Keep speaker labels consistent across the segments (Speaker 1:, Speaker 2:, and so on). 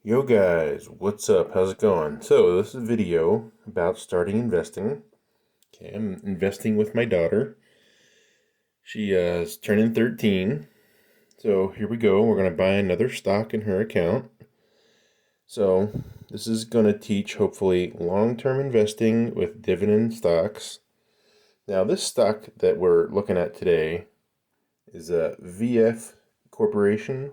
Speaker 1: Yo guys, what's up? How's it going? So this is a video about starting investing. Okay, I'm investing with my daughter. She is turning 13. So here we go. We're going to buy another stock in her account. So this is going to teach hopefully long-term investing with dividend stocks. Now this stock that we're looking at today is a VF Corporation.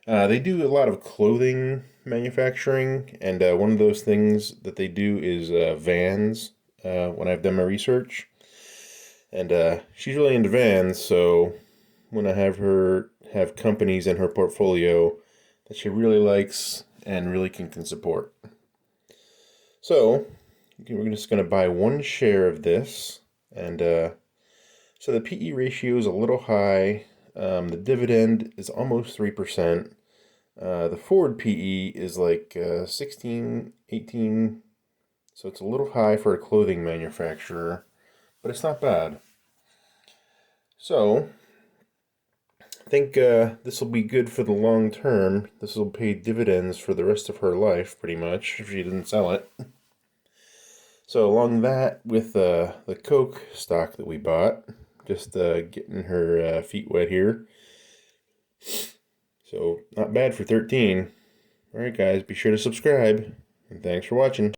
Speaker 1: They do a lot of clothing manufacturing, and one of those things that they do is vans. When I've done my research, and she's really into vans, so when I have her have companies in her portfolio that she really likes and really can support. So we're just going to buy one share of this, and so the PE ratio is a little high. The dividend is almost 3%. The forward PE is like 16, 18, so it's a little high for a clothing manufacturer, but it's not bad. So, I think this will be good for the long term. This will pay dividends for the rest of her life, pretty much, if she doesn't sell it. So, along that, with the Coke stock that we bought, just getting her feet wet here. So, not bad for 13. Alright guys, be sure to subscribe, and thanks for watching.